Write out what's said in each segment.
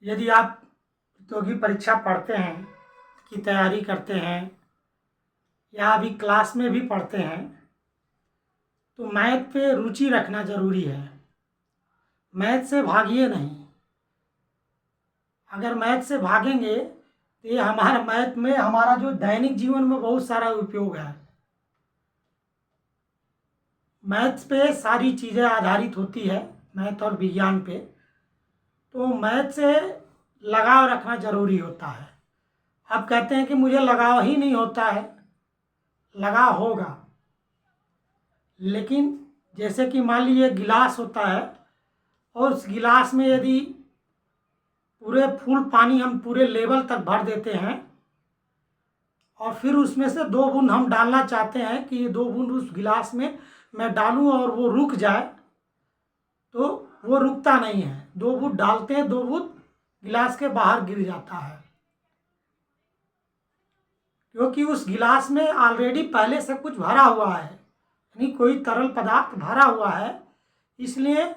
यदि आप प्रतियोगी परीक्षा पढ़ते हैं की तैयारी करते हैं या अभी क्लास में भी पढ़ते हैं तो मैथ पे रुचि रखना ज़रूरी है। मैथ से भागिए नहीं। अगर मैथ से भागेंगे तो ये हमारा मैथ में हमारा जो दैनिक जीवन में बहुत सारा उपयोग है। मैथ्स पे सारी चीज़ें आधारित होती है, मैथ और विज्ञान पे। तो मैथ से लगाव रखना ज़रूरी होता है। आप कहते हैं कि मुझे लगाव ही नहीं होता है, लगाव होगा। लेकिन जैसे कि मान लीजिए गिलास होता है और उस गिलास में यदि पूरे फुल पानी हम पूरे लेवल तक भर देते हैं और फिर उसमें से 2 बूंद हम डालना चाहते हैं कि ये 2 बूंद उस गिलास में मैं डालूं और वो रुक जाए, तो वो रुकता नहीं है। 2 बूंद डालते हैं, 2 बूंद गिलास के बाहर गिर जाता है, क्योंकि उस गिलास में ऑलरेडी पहले से कुछ भरा हुआ है, यानी कोई तरल पदार्थ भरा हुआ है। इसलिए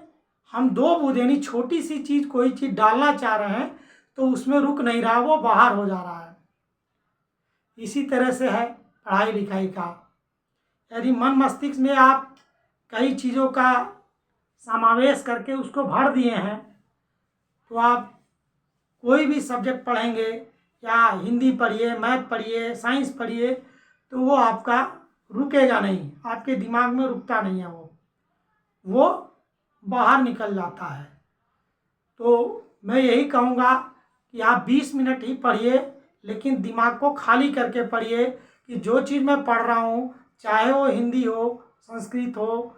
हम 2 बूंद यानी छोटी सी चीज़ कोई चीज़ डालना चाह रहे हैं तो उसमें रुक नहीं रहा, वो बाहर हो जा रहा है। इसी तरह से है पढ़ाई लिखाई का। यदि मन मस्तिष्क में आप कई चीज़ों का समावेश करके उसको भर दिए हैं तो आप कोई भी सब्जेक्ट पढ़ेंगे, या हिंदी पढ़िए, मैथ पढ़िए, साइंस पढ़िए, तो वो आपका रुकेगा नहीं, आपके दिमाग में रुकता नहीं है, वो बाहर निकल जाता है। तो मैं यही कहूँगा कि आप 20 मिनट ही पढ़िए, लेकिन दिमाग को खाली करके पढ़िए कि जो चीज़ मैं पढ़ रहा हूँ, चाहे वो हिंदी हो, संस्कृत हो,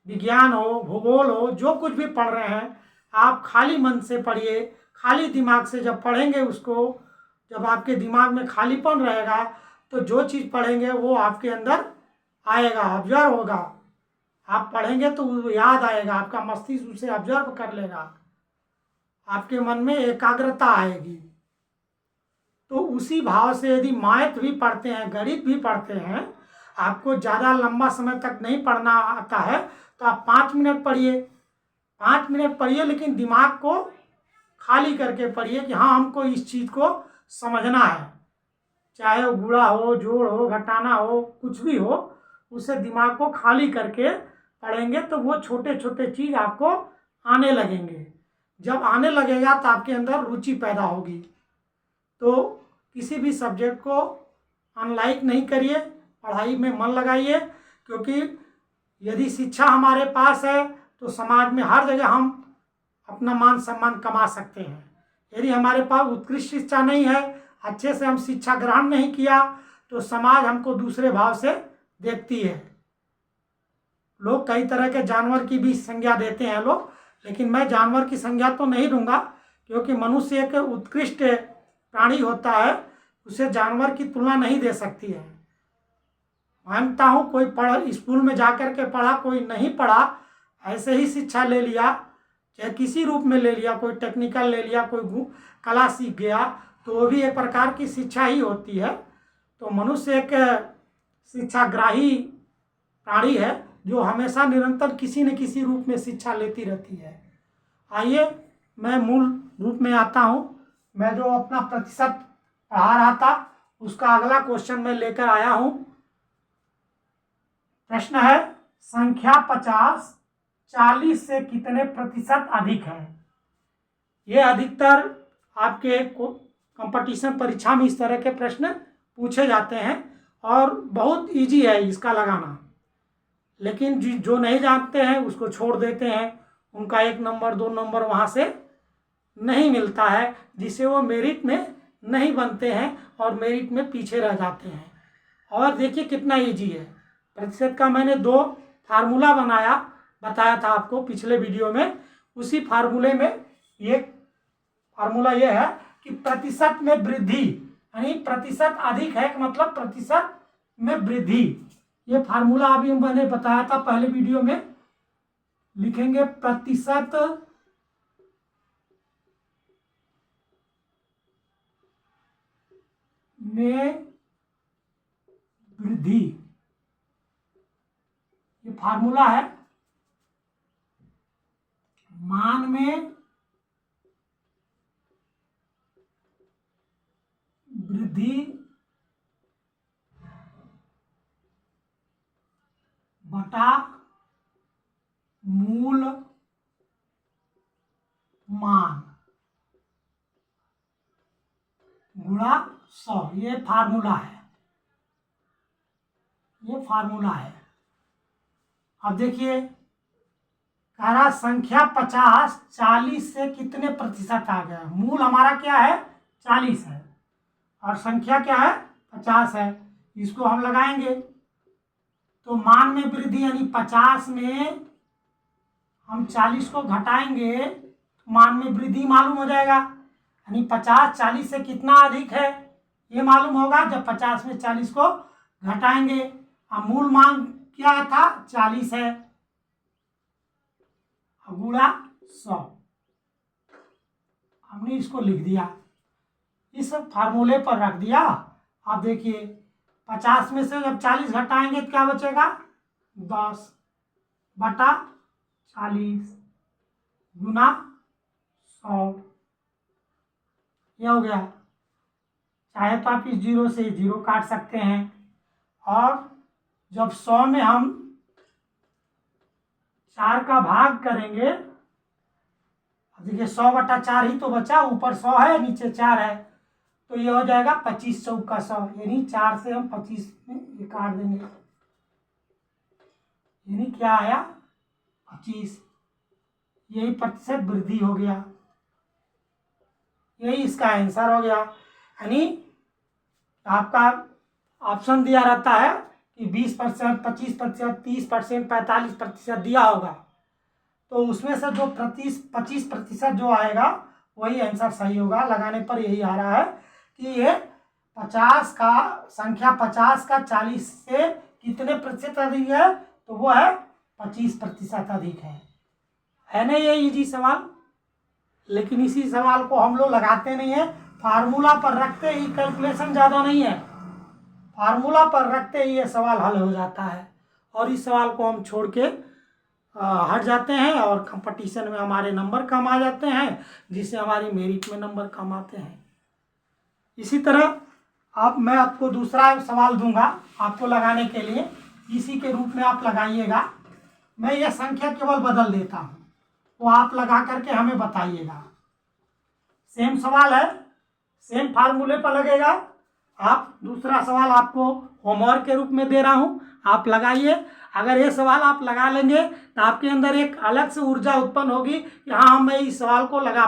विज्ञान हो, भूगोल हो, जो कुछ भी पढ़ रहे हैं, आप खाली मन से पढ़िए। खाली दिमाग से जब पढ़ेंगे उसको, जब आपके दिमाग में खालीपन रहेगा तो जो चीज़ पढ़ेंगे वो आपके अंदर आएगा, ऑब्जर्व होगा। आप पढ़ेंगे तो वो याद आएगा, आपका मस्तिष्क उसे ऑब्जर्व कर लेगा, आपके मन में एकाग्रता आएगी। तो उसी भाव से यदि मैथ भी पढ़ते हैं, गणित भी पढ़ते हैं, आपको ज़्यादा लंबा समय तक नहीं पढ़ना आता है तो आप 5 मिनट पढ़िए, 5 मिनट पढ़िए, लेकिन दिमाग को खाली करके पढ़िए कि हाँ हमको इस चीज़ को समझना है। चाहे वो गुणा हो, जोड़ हो, घटाना हो, कुछ भी हो, उसे दिमाग को खाली करके पढ़ेंगे तो वो छोटे छोटे चीज़ आपको आने लगेंगे। जब आने लगेगा तो आपके अंदर रुचि पैदा होगी। तो किसी भी सब्जेक्ट को अनलाइक नहीं करिए, पढ़ाई में मन लगाइए, क्योंकि यदि शिक्षा हमारे पास है तो समाज में हर जगह हम अपना मान सम्मान कमा सकते हैं। यदि हमारे पास उत्कृष्ट शिक्षा नहीं है, अच्छे से हम शिक्षा ग्रहण नहीं किया, तो समाज हमको दूसरे भाव से देखती है। लोग कई तरह के जानवर की भी संज्ञा देते हैं लोग, लेकिन मैं जानवर की संज्ञा तो नहीं दूंगा, क्योंकि मनुष्य एक उत्कृष्ट प्राणी होता है, उसे जानवर की तुलना नहीं दे सकती है। मानता हूँ कोई पढ़ स्कूल में जाकर के पढ़ा, कोई नहीं पढ़ा, ऐसे ही शिक्षा ले लिया, चाहे किसी रूप में ले लिया, कोई टेक्निकल ले लिया, कोई कला सीख गया, तो वो भी एक प्रकार की शिक्षा ही होती है। तो मनुष्य एक शिक्षाग्राही प्राणी है जो हमेशा निरंतर किसी न किसी रूप में शिक्षा लेती रहती है। आइए मैं मूल रूप में आता हूँ। मैं जो अपना प्रतिशत पढ़ा रहा था उसका अगला क्वेश्चन मैं लेकर आया हूँ। प्रश्न है, संख्या 50 40 से कितने प्रतिशत अधिक है? ये अधिकतर आपके कंपटीशन परीक्षा में इस तरह के प्रश्न पूछे जाते हैं और बहुत इजी है इसका लगाना, लेकिन जो नहीं जानते हैं उसको छोड़ देते हैं, उनका 1 नंबर 2 नंबर वहाँ से नहीं मिलता है, जिससे वो मेरिट में नहीं बनते हैं और मेरिट में पीछे रह जाते हैं। और देखिए कितना इजी है। प्रतिशत का मैंने 2 फार्मूला बताया था आपको पिछले वीडियो में। उसी फार्मूले में ये फार्मूला ये है कि प्रतिशत में वृद्धि, यानी प्रतिशत अधिक है मतलब प्रतिशत में वृद्धि। ये फार्मूला अभी मैंने बताया था पहले वीडियो में। लिखेंगे प्रतिशत में वृद्धि, ये फार्मूला है। मान में वृद्धि बटा मूल मान गुणा 100, ये फार्मूला है, ये फार्मूला है। अब देखिए कह रहा संख्या 50 40 से कितने प्रतिशत आ गया। मूल हमारा क्या है 40 है और संख्या क्या है 50 है। इसको हम लगाएंगे तो मान में वृद्धि यानी 50 में हम 40 को घटाएंगे तो मान में वृद्धि मालूम हो जाएगा। यानी 50 40 से कितना अधिक है ये मालूम होगा जब 50 में 40 को घटाएंगे। अब मूल मान क्या था 40 है गुणा 100, हमने इसको लिख दिया, इस फार्मूले पर रख दिया। अब देखिए 50 में से जब 40 घटाएंगे तो क्या बचेगा 10 बटा 40 गुना 100, यह हो गया। चाहे तो आप इस 0 से 0 काट सकते हैं और जब 100 में हम 4 का भाग करेंगे, देखिए 100 बटा 4 ही तो बचा, ऊपर 100 है नीचे 4 है, तो ये हो जाएगा 25 चौका 100, यानी 4 से हम 25 में ये काट देंगे, यानी क्या आया 25, यही प्रतिशत वृद्धि हो गया, यही इसका आंसर हो गया। यानी आपका ऑप्शन दिया रहता है कि 20%, 25%, 30%, 45% दिया होगा, तो उसमें से जो 25% जो आएगा वही आंसर सही होगा। लगाने पर यही आ रहा है कि ये 50 का संख्या 50 का 40 से कितने प्रतिशत अधिक है, तो वो है 25% अधिक है ना। ये इजी सवाल, लेकिन इसी सवाल को हम लोग लगाते नहीं है, फार्मूला पर रखते ही कैलकुलेशन ज़्यादा नहीं है, फार्मूला पर रखते ही ये सवाल हल हो जाता है और इस सवाल को हम छोड़ के हट जाते हैं और कंपटीशन में हमारे नंबर कम आ जाते हैं, जिससे हमारी मेरिट में नंबर कम आते हैं। इसी तरह अब मैं आपको दूसरा सवाल दूंगा आपको लगाने के लिए, इसी के रूप में आप लगाइएगा। मैं ये संख्या केवल बदल देता हूँ, वो आप लगा करके हमें बताइएगा। सेम सवाल है, सेम फार्मूले पर लगेगा। आप दूसरा सवाल आपको होमवर्क के रूप में दे रहा हूँ, आप लगाइए। अगर ये सवाल आप लगा लेंगे तो आपके अंदर एक अलग से ऊर्जा उत्पन्न होगी कि हाँ मैं इस सवाल को लगा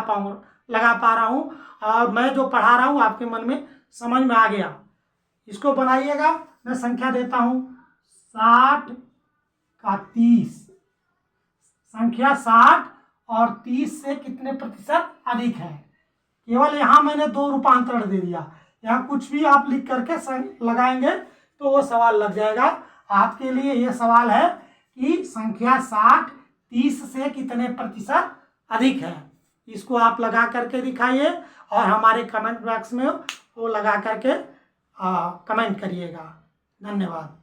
पा रहा हूँ और मैं जो पढ़ा रहा हूँ आपके मन में समझ में आ गया। इसको बनाइएगा। मैं संख्या देता हूँ 60 का 30, संख्या 60 और 30 से कितने प्रतिशत अधिक है। केवल यहाँ मैंने 2 रूपांतरण दे दिया, यहाँ कुछ भी आप लिख करके लगाएंगे तो वो सवाल लग जाएगा। आपके लिए ये सवाल है कि संख्या 60 30 से कितने प्रतिशत अधिक है। इसको आप लगा करके दिखाइए और हमारे कमेंट बॉक्स में वो लगा करके कमेंट करिएगा। धन्यवाद।